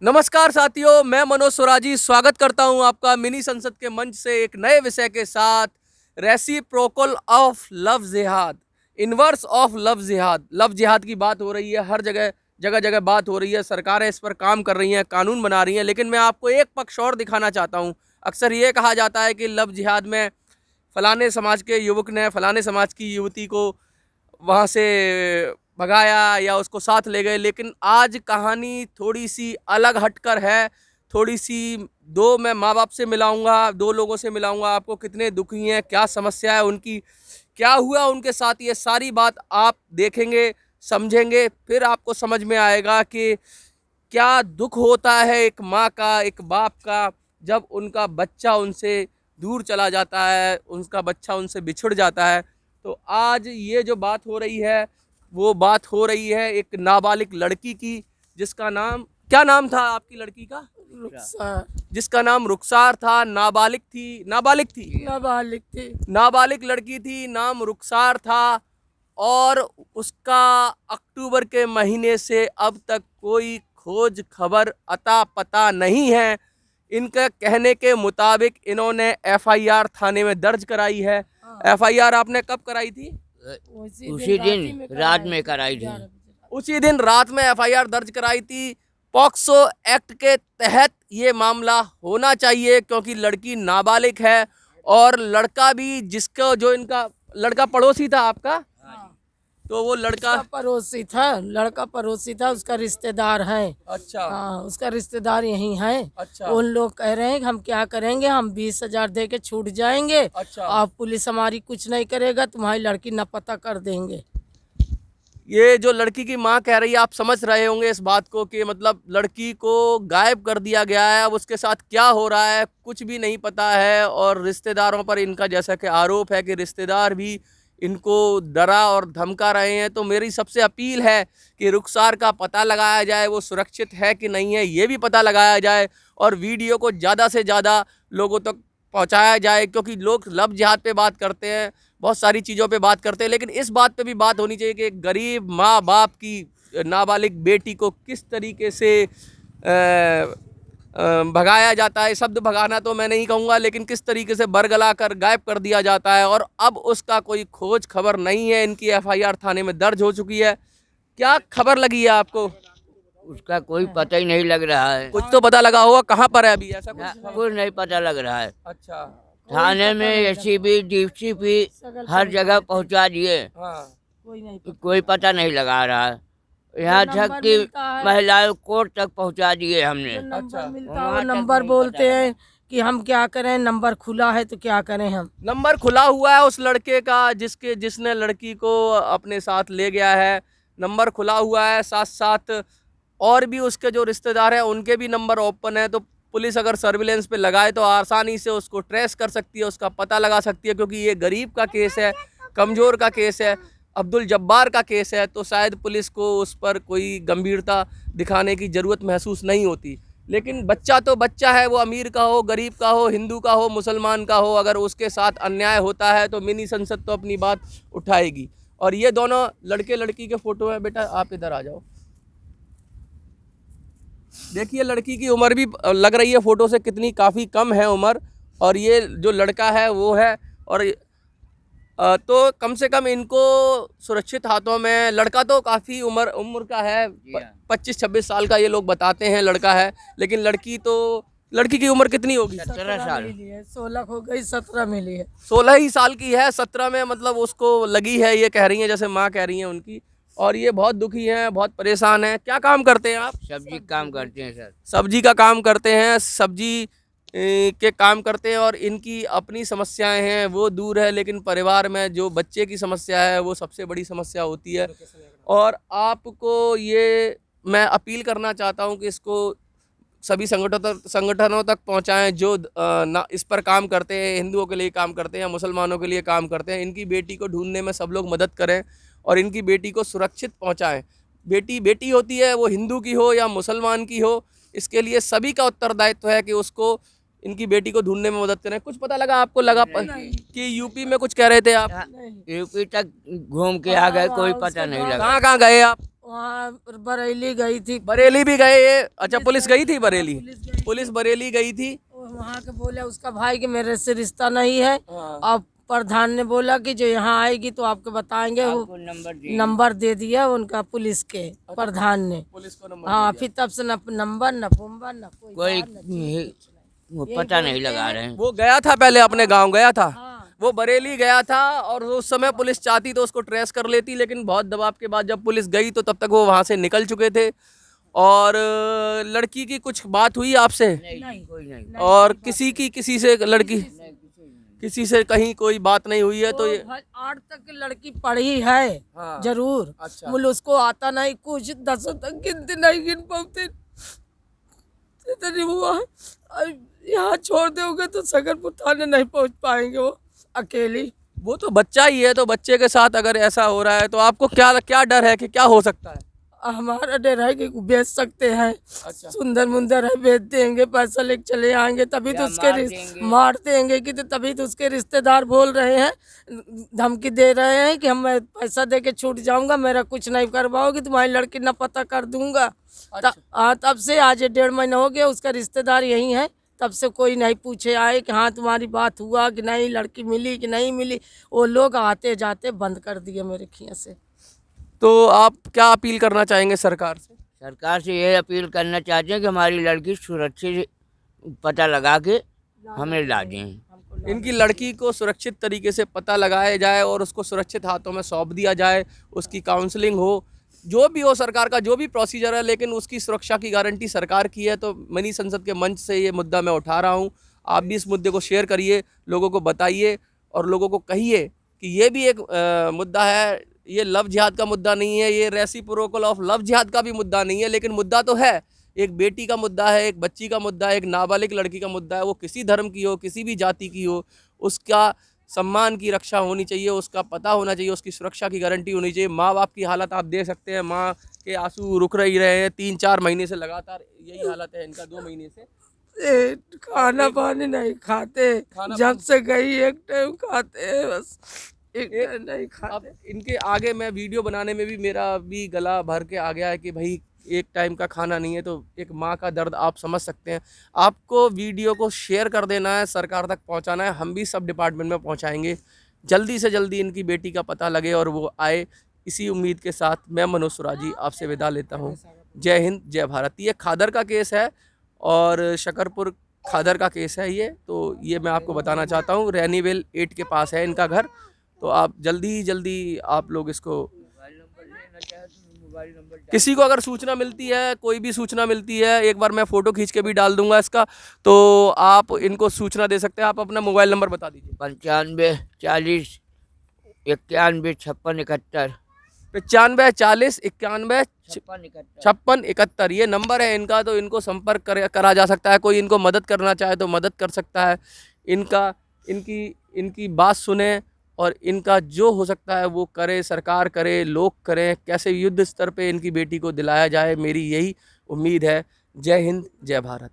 नमस्कार साथियों, मैं मनोज स्वराजी स्वागत करता हूं आपका मिनी संसद के मंच से एक नए विषय के साथ। रेसिप्रोकल ऑफ लव जिहाद, इनवर्स ऑफ लव जिहाद। लव जिहाद की बात हो रही है, हर जगह जगह जगह बात हो रही है, सरकारें इस पर काम कर रही हैं, कानून बना रही हैं, लेकिन मैं आपको एक पक्ष और दिखाना चाहता हूं। अक्सर ये कहा जाता है कि लव जिहाद में फलाने समाज के युवक ने फलाने समाज की युवती को वहाँ से भगाया या उसको साथ ले गए, लेकिन आज कहानी थोड़ी सी अलग हटकर है। थोड़ी सी मैं माँ बाप से मिलाऊंगा, दो लोगों से मिलाऊंगा, आपको कितने दुखी हैं, क्या समस्या है उनकी, क्या हुआ उनके साथ, ये सारी बात आप देखेंगे, समझेंगे, फिर आपको समझ में आएगा कि क्या दुख होता है एक माँ का, एक बाप का, जब उनका बच्चा उनसे दूर चला जाता है, उनका बच्चा उनसे बिछुड़ जाता है। तो आज ये जो बात हो रही है, वो बात हो रही है एक नाबालिग लड़की की, जिसका नाम, क्या नाम था आपकी लड़की का? रुखसार। जिसका नाम रुखसार था। नाबालिग थी, नाबालिग लड़की थी, नाम रुखसार था। और उसका अक्टूबर के महीने से अब तक कोई खोज खबर अता पता नहीं है। इनके कहने के मुताबिक इन्होंने एफआईआर थाने में दर्ज कराई है। एफआईआर आपने कब कराई थी? उसी दिन रात में कराई थी। उसी दिन रात में एफआईआर दर्ज कराई थी। पॉक्सो एक्ट के तहत ये मामला होना चाहिए, क्योंकि लड़की नाबालिग है और लड़का भी, जिसको जो इनका लड़का पड़ोसी था आपका, तो वो लड़का लड़का पड़ोसी था, उसका रिश्तेदार है। अच्छा। हाँ, उसका रिश्तेदार यही है। अच्छा। उन लोग कह रहे हैं कि हम क्या करेंगे, हम 20,000 दे के छूट जाएंगे। अच्छा। और पुलिस हमारी कुछ नहीं करेगा, तुम्हारी लड़की न पता कर देंगे। ये जो लड़की की माँ कह रही है, आप समझ रहे होंगे इस बात को कि मतलब लड़की को गायब कर दिया गया है। अब उसके साथ क्या हो रहा है कुछ भी नहीं पता है। और रिश्तेदारों पर इनका जैसा कि आरोप है कि रिश्तेदार भी इनको डरा और धमका रहे हैं। तो मेरी सबसे अपील है कि रुखसार का पता लगाया जाए, वो सुरक्षित है कि नहीं है ये भी पता लगाया जाए, और वीडियो को ज़्यादा से ज़्यादा लोगों तक पहुंचाया जाए। क्योंकि लोग लव जिहाद पे बात करते हैं, बहुत सारी चीज़ों पे बात करते हैं, लेकिन इस बात पे भी बात होनी चाहिए कि एक गरीब माँ बाप की नाबालिग बेटी को किस तरीके से भगाया जाता है। शब्द भगाना तो मैं नहीं कहूँगा, लेकिन किस तरीके से बरगला कर गायब कर दिया जाता है, और अब उसका कोई खोज खबर नहीं है। इनकी एफआईआर थाने में दर्ज हो चुकी है। क्या खबर लगी है आपको? उसका कोई पता ही नहीं लग रहा है। कुछ तो पता लगा होगा, कहाँ पर है अभी? ऐसा कुछ नहीं पता लग रहा है। अच्छा। थाने में एसीपी डीसीपी हर जगह पहुंचा दिए, हाँ। कोई पता नहीं लगा रहा है। यहाँ तक कि महिलाओं कोर्ट तक पहुंचा दिए हमने। अच्छा। वो नंबर बोलते हैं कि हम क्या करें, नंबर खुला है तो क्या करें हम। नंबर खुला हुआ है उस लड़के का जिसने लड़की को अपने साथ ले गया है। नंबर खुला हुआ है, साथ साथ और भी उसके जो रिश्तेदार हैं उनके भी नंबर ओपन है। तो पुलिस अगर सर्विलेंस पे लगाए तो आसानी से उसको ट्रेस कर सकती है, उसका पता लगा सकती है। क्योंकि ये गरीब का केस है, कमज़ोर का केस है, अब्दुल जब्बार का केस है, तो शायद पुलिस को उस पर कोई गंभीरता दिखाने की ज़रूरत महसूस नहीं होती। लेकिन बच्चा तो बच्चा है, वो अमीर का हो, गरीब का हो, हिंदू का हो, मुसलमान का हो, अगर उसके साथ अन्याय होता है तो मिनी संसद तो अपनी बात उठाएगी। और ये दोनों लड़के लड़की के फोटो हैं। बेटा आप इधर आ जाओ। देखिए लड़की की उम्र भी लग रही है फ़ोटो से कितनी, काफ़ी कम है उम्र, और ये जो लड़का है वो है। और तो कम से कम इनको सुरक्षित हाथों में, लड़का तो काफ़ी उम्र का है, 25-26 साल का ये लोग बताते हैं लड़का है, लेकिन लड़की की उम्र कितनी होगी? 17 साल। 16 हो गई, 17 मिली है। 16 ही साल की है, 17 में मतलब उसको लगी है, ये कह रही हैं, जैसे माँ कह रही हैं उनकी। और ये बहुत दुखी हैं, बहुत परेशान हैं। क्या काम करते हैं आप? सब्जी काम करते हैं सर। सब्जी का काम करते हैं, सब्जी के काम करते हैं। और इनकी अपनी समस्याएं हैं वो दूर है, लेकिन परिवार में जो बच्चे की समस्या है वो सबसे बड़ी समस्या होती है। और आपको ये मैं अपील करना चाहता हूं कि इसको सभी संगठनों तक पहुंचाएं जो इस पर काम करते हैं, हिंदुओं के लिए काम करते हैं, मुसलमानों के लिए काम करते हैं। इनकी बेटी को ढूंढने में सब लोग मदद करें और इनकी बेटी को सुरक्षित पहुंचाएं। बेटी बेटी होती है, वो हिंदू की हो या मुसलमान की हो, इसके लिए सभी का उत्तरदायित्व है कि उसको, इनकी बेटी को ढूंढने में मदद करें। कुछ पता लगा आपको? लगा कि यूपी में कुछ कह रहे थे आप? यूपी तक घूम के आ गए, कोई पता नहीं लगा। कहाँ कहाँ गए आप? वहाँ बरेली गई थी। बरेली भी गए ये? अच्छा, पुलिस गई थी बरेली? पुलिस गई। पुलिस बरेली गई थी। वहाँ के बोले उसका भाई कि मेरे से रिश्ता नहीं है। हाँ। और प्रधान ने बोला कि जो यहाँ आएगी तो आपको बताएंगे। वो आपको नंबर दे दिया उनका पुलिस के प्रधान ने। पुलिस को नंबर हाँ, दे फिर तब से न नंबर न फुम्बर न कोई कोई बात, न चीज, कुछ नहीं। वो पता नहीं लगा रहे दिया। हैं। वो गया था पहले अपने गांव गया था। हाँ। वो बरेली गया था और उस समय पुलिस चाहती तो उसको ट्रेस कर लेती, लेकिन बहुत दबाव के बाद जब पुलिस गई तो तब तक वो वहां से निकल चुके थे। और लड़की की कुछ बात हुई आपसे? नहीं, कोई नहीं। और किसी से लड़की किसी से कहीं कोई बात नहीं हुई है? तो ये 8 तक की लड़की पढ़ी है। हाँ। जरूर। अच्छा। बोले उसको आता नहीं कुछ, 10 तक गिनते नहीं गिन पाते। इतनी हुआ और यहाँ छोड़ दोगे तो सकरपुर थाने नहीं पहुँच पाएंगे वो अकेली। वो तो बच्चा ही है, तो बच्चे के साथ अगर ऐसा हो रहा है तो आपको क्या क्या डर है कि क्या हो सकता है? हमारा डर है कि बेच सकते हैं। अच्छा। सुंदर मुंदर है, बेच देंगे, पैसा लेके चले आएंगे, तभी तो या उसके मार देंगे। मार देंगे कि तो तभी तो उसके रिश्तेदार बोल रहे हैं, धमकी दे रहे हैं कि हम पैसा दे के छूट जाऊंगा, मेरा कुछ नहीं करवाओगी, तुम्हारी लड़की ना पता कर दूंगा। हाँ, तब से आज 1.5 महीना हो गया, उसका रिश्तेदार यही है, तब से कोई नहीं पूछे आए कि हाँ तुम्हारी बात हुआ कि नहीं, लड़की मिली कि नहीं मिली। वो लोग आते जाते बंद कर दिए मेरे खिया से। तो आप क्या अपील करना चाहेंगे सरकार से? सरकार से ये अपील करना चाहते हैं कि हमारी लड़की सुरक्षित पता लगा के हमें ला दें। इनकी लड़की को सुरक्षित तरीके से पता लगाया जाए और उसको सुरक्षित हाथों में सौंप दिया जाए, उसकी काउंसलिंग हो, जो भी हो सरकार का जो भी प्रोसीजर है, लेकिन उसकी सुरक्षा की गारंटी सरकार की है। तो मिनी संसद के मंच से ये मुद्दा मैं उठा रहा हूँ। आप भी इस मुद्दे को शेयर करिए, लोगों को बताइए और लोगों को कहिए कि ये भी एक मुद्दा है। ये लव जिहाद का मुद्दा नहीं है, ये रेसिप्रोकल ऑफ लव जिहाद का भी मुद्दा नहीं है, लेकिन मुद्दा तो है। एक बेटी का मुद्दा है, एक बच्ची का मुद्दा है, एक नाबालिग लड़की का मुद्दा है। वो किसी धर्म की हो, किसी भी जाति की हो, उसका सम्मान की रक्षा होनी चाहिए, उसका पता होना चाहिए, उसकी सुरक्षा की गारंटी होनी चाहिए। माँ बाप की हालत आप देख सकते हैं, माँ के आंसू रुक रही रहे हैं 3-4 महीने से, लगातार यही हालत है इनका, 2 महीने से। खाना पानी नहीं खाते, जब से गई एक टाइम खाते हैं बस, एक टाइम नहीं अब खाते। इनके आगे मैं वीडियो बनाने में भी मेरा भी गला भर के आ गया है कि भाई एक टाइम का खाना नहीं है, तो एक माँ का दर्द आप समझ सकते हैं। आपको वीडियो को शेयर कर देना है, सरकार तक पहुंचाना है, हम भी सब डिपार्टमेंट में पहुंचाएंगे। जल्दी से जल्दी इनकी बेटी का पता लगे और वो आए। इसी उम्मीद के साथ मैं मनोज सुराजी आपसे विदा लेता हूँ। जय हिंद, जय भारत। ये खादर का केस है और शकरपुर खादर का केस है ये, तो ये मैं आपको बताना चाहता हूँ। रैनीवेल 8 के पास है इनका घर। तो आप जल्दी आप लोग इसको, किसी को अगर सूचना मिलती है, कोई भी सूचना मिलती है, एक बार मैं फ़ोटो खींच के भी डाल दूंगा इसका, तो आप इनको सूचना दे सकते हैं। आप अपना मोबाइल नंबर बता दीजिए। 95 40 91 56 71 95 40 91 56 56 71 ये नंबर है इनका। तो इनको संपर्क करा जा सकता है। कोई इनको मदद करना चाहे तो मदद कर सकता है। इनकी बात सुने और इनका जो हो सकता है वो करे, सरकार करे, लोग करें। कैसे युद्ध स्तर पे इनकी बेटी को दिलाया जाए, मेरी यही उम्मीद है। जय हिंद, जय भारत।